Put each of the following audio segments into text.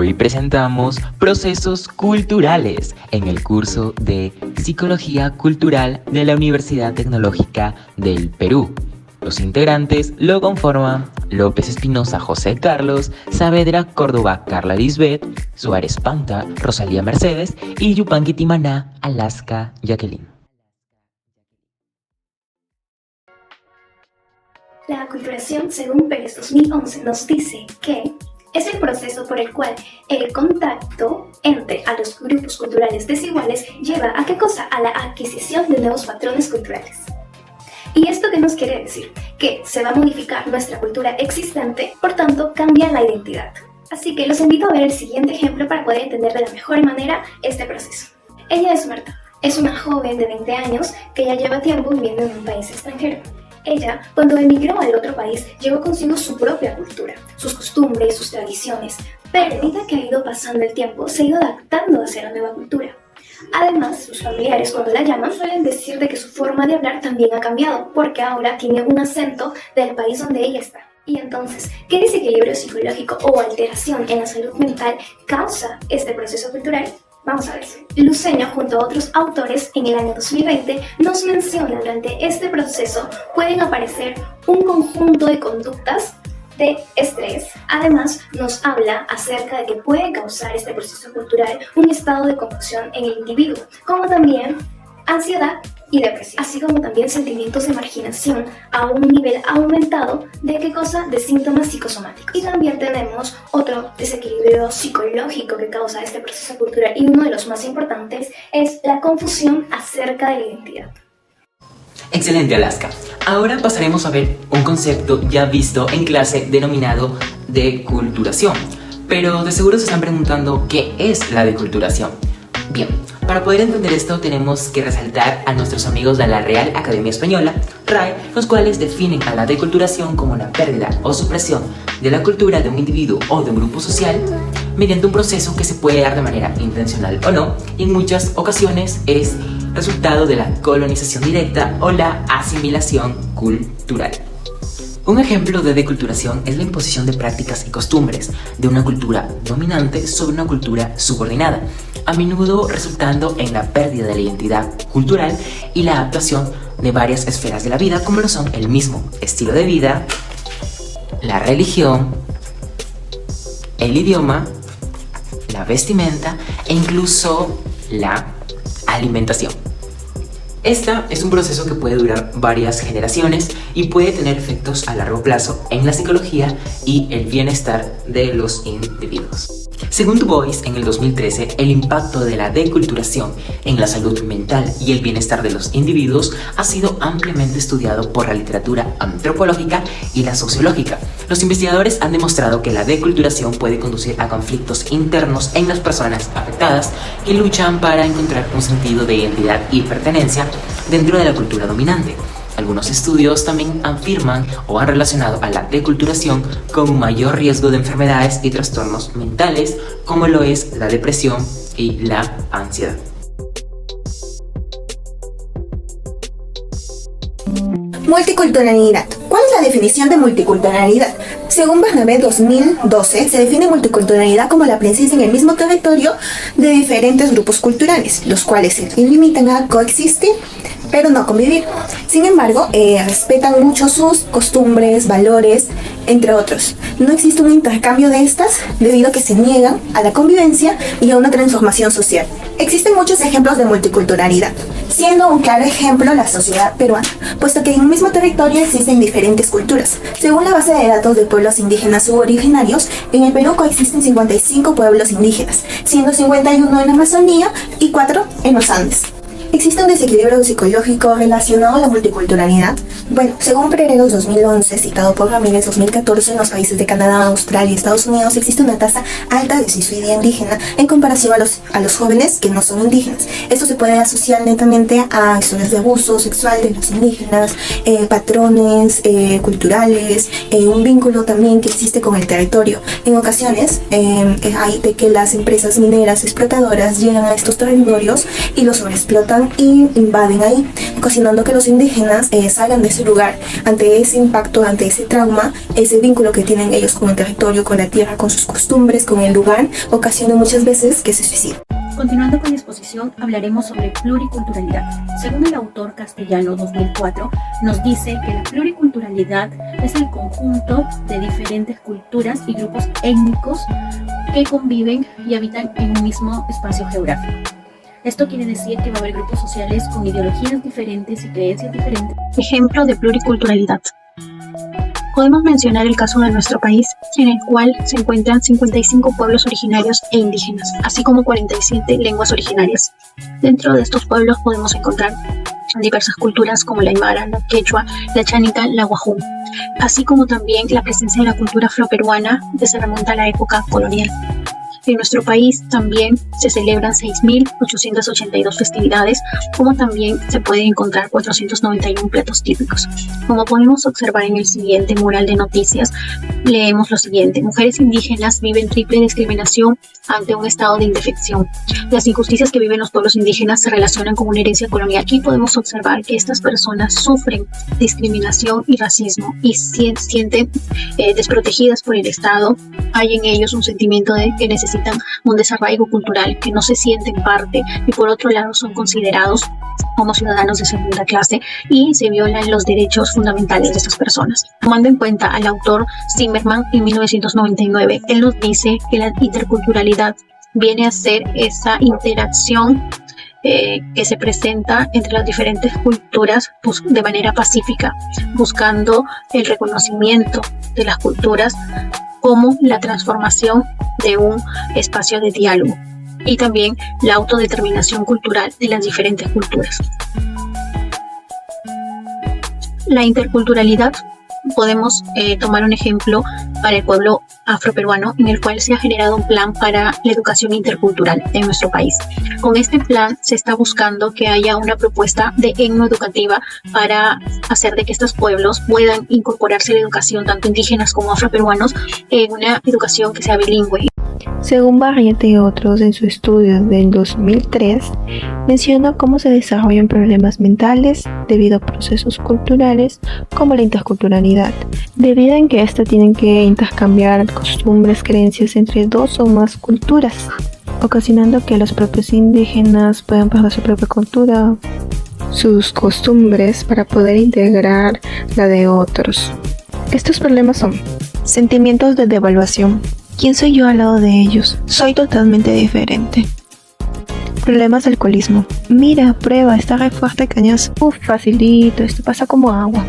Hoy presentamos Procesos Culturales en el curso de Psicología Cultural de la Universidad Tecnológica del Perú. Los integrantes lo conforman López Espinosa José Carlos, Saavedra Córdoba Carla Lisbeth, Suárez Panta Rosalía Mercedes y Yupanqui Timaná Alaska Jacqueline. La aculturación, según Pérez 2011, nos dice que es el proceso por el cual el contacto entre a los grupos culturales desiguales lleva a ¿qué cosa? A la adquisición de nuevos patrones culturales. ¿Y esto qué nos quiere decir? Que se va a modificar nuestra cultura existente, por tanto cambia la identidad. Así que los invito a ver el siguiente ejemplo para poder entender de la mejor manera este proceso. Ella es Marta, es una joven de 20 años que ya lleva tiempo viviendo en un país extranjero. Ella, cuando emigró al otro país, llevó consigo su propia cultura, sus costumbres, sus tradiciones, pero a medida que ha ido pasando el tiempo, se ha ido adaptando hacia la nueva cultura. Además, sus familiares, cuando la llaman, suelen decir de que su forma de hablar también ha cambiado, porque ahora tiene un acento del país donde ella está. Y entonces, ¿qué desequilibrio psicológico o alteración en la salud mental causa este proceso cultural? Vamos a ver. Luceño, junto a otros autores, en el año 2020, nos menciona durante este proceso pueden aparecer un conjunto de conductas de estrés. Además, nos habla acerca de que puede causar este proceso cultural un estado de confusión en el individuo, como también ansiedad y depresión, así como también sentimientos de marginación a un nivel aumentado de ¿qué cosa? De síntomas psicosomáticos. Y también tenemos otro desequilibrio psicológico que causa este proceso cultural, y uno de los más importantes es la confusión acerca de la identidad. Excelente, Alaska. Ahora pasaremos a ver un concepto ya visto en clase denominado deculturación. Pero de seguro se están preguntando ¿qué es la deculturación? Bien, para poder entender esto tenemos que resaltar a nuestros amigos de la Real Academia Española, RAE, los cuales definen a la deculturación como la pérdida o supresión de la cultura de un individuo o de un grupo social mediante un proceso que se puede dar de manera intencional o no, y en muchas ocasiones es resultado de la colonización directa o la asimilación cultural. Un ejemplo de deculturación es la imposición de prácticas y costumbres de una cultura dominante sobre una cultura subordinada, a menudo resultando en la pérdida de la identidad cultural y la adaptación de varias esferas de la vida, como lo son el mismo estilo de vida, la religión, el idioma, la vestimenta e incluso la alimentación. Esta es un proceso que puede durar varias generaciones y puede tener efectos a largo plazo en la psicología y el bienestar de los individuos. Según Du Bois, en el 2013, el impacto de la deculturación en la salud mental y el bienestar de los individuos ha sido ampliamente estudiado por la literatura antropológica y la sociológica. Los investigadores han demostrado que la deculturación puede conducir a conflictos internos en las personas afectadas que luchan para encontrar un sentido de identidad y pertenencia dentro de la cultura dominante. Algunos estudios también afirman o han relacionado a la deculturación con un mayor riesgo de enfermedades y trastornos mentales, como lo es la depresión y la ansiedad. Multiculturalidad. ¿Cuál es la definición de multiculturalidad? Según Bernabé 2012, se define multiculturalidad como la presencia en el mismo territorio de diferentes grupos culturales, los cuales se limitan a coexistir, pero no convivir. Sin embargo, respetan mucho sus costumbres, valores, entre otros. No existe un intercambio de estas debido a que se niegan a la convivencia y a una transformación social. Existen muchos ejemplos de multiculturalidad, siendo un claro ejemplo la sociedad peruana, puesto que en un mismo territorio existen diferentes culturas. Según la base de datos de pueblos indígenas suboriginarios, en el Perú coexisten 55 pueblos indígenas, siendo 51 en la Amazonía y 4 en los Andes. ¿Existe un desequilibrio psicológico relacionado a la multiculturalidad? Bueno, según Pereros 2011, citado por Ramírez 2014, en los países de Canadá, Australia y Estados Unidos existe una tasa alta de suicidio indígena en comparación a los jóvenes que no son indígenas. Esto se puede asociar netamente a historias de abuso sexual de los indígenas, patrones culturales, un vínculo también que existe con el territorio. En ocasiones hay de que las empresas mineras explotadoras llegan a estos territorios y los sobreexplotan y invaden ahí, ocasionando que los indígenas salgan de ese su lugar ante ese impacto, ante ese trauma, ese vínculo que tienen ellos con el territorio, con la tierra, con sus costumbres, con el lugar, ocasiona muchas veces que se suiciden. Continuando con la exposición, hablaremos sobre pluriculturalidad. Según el autor castellano 2004, nos dice que la pluriculturalidad es el conjunto de diferentes culturas y grupos étnicos que conviven y habitan en un mismo espacio geográfico. Esto quiere decir que va a haber grupos sociales con ideologías diferentes y creencias diferentes. Ejemplo de pluriculturalidad. Podemos mencionar el caso de nuestro país, en el cual se encuentran 55 pueblos originarios e indígenas, así como 47 lenguas originarias. Dentro de estos pueblos podemos encontrar diversas culturas como la aymara, la quechua, la chánica, la wajún, así como también la presencia de la cultura afroperuana que se remonta a la época colonial. En nuestro país también se celebran 6.882 festividades, como también se pueden encontrar 491 platos típicos. Como podemos observar en el siguiente mural de noticias, leemos lo siguiente: mujeres indígenas viven triple discriminación ante un estado de indefensión. Las injusticias que viven los pueblos indígenas se relacionan con una herencia colonial. Aquí podemos observar que estas personas sufren discriminación y racismo y sienten desprotegidas por el Estado. Hay en ellos un sentimiento de que necesitan un desarraigo cultural, que no se sienten parte, y por otro lado son considerados como ciudadanos de segunda clase y se violan los derechos fundamentales de estas personas. Tomando en cuenta al autor Zimmerman en 1999, él nos dice que la interculturalidad viene a ser esa interacción que se presenta entre las diferentes culturas de manera pacífica, buscando el reconocimiento de las culturas como la transformación de un espacio de diálogo y también la autodeterminación cultural de las diferentes culturas. La interculturalidad, podemos tomar un ejemplo para el pueblo afroperuano, en el cual se ha generado un plan para la educación intercultural en nuestro país. Con este plan se está buscando que haya una propuesta de etnoeducativa para hacer de que estos pueblos puedan incorporarse a la educación, tanto indígenas como afroperuanos, en una educación que sea bilingüe. Según Barriete y otros, en su estudio del 2003, menciona cómo se desarrollan problemas mentales debido a procesos culturales como la interculturalidad, debido en que ésta tienen que intercambiar costumbres, creencias entre dos o más culturas, ocasionando que los propios indígenas puedan perder su propia cultura, sus costumbres, para poder integrar la de otros. Estos problemas son sentimientos de devaluación. ¿Quién soy yo al lado de ellos? Soy totalmente diferente. Problemas de alcoholismo. Mira, prueba, está re fuerte cañazo. Facilito, esto pasa como agua.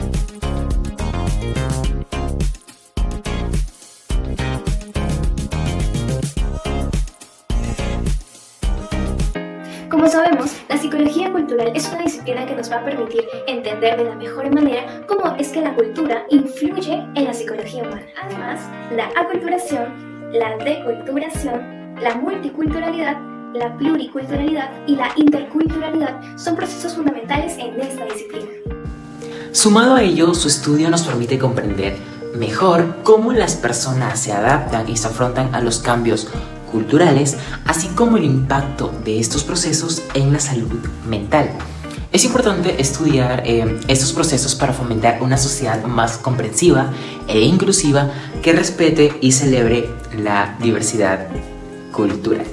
Como sabemos, la psicología cultural es una disciplina que nos va a permitir entender de la mejor manera cómo es que la cultura influye en la psicología humana. Además, la aculturación, la deculturación, la multiculturalidad, la pluriculturalidad y la interculturalidad son procesos fundamentales en esta disciplina. Sumado a ello, su estudio nos permite comprender mejor cómo las personas se adaptan y se afrontan a los cambios culturales, así como el impacto de estos procesos en la salud mental. Es importante estudiar estos procesos para fomentar una sociedad más comprensiva e inclusiva que respete y celebre la diversidad cultural.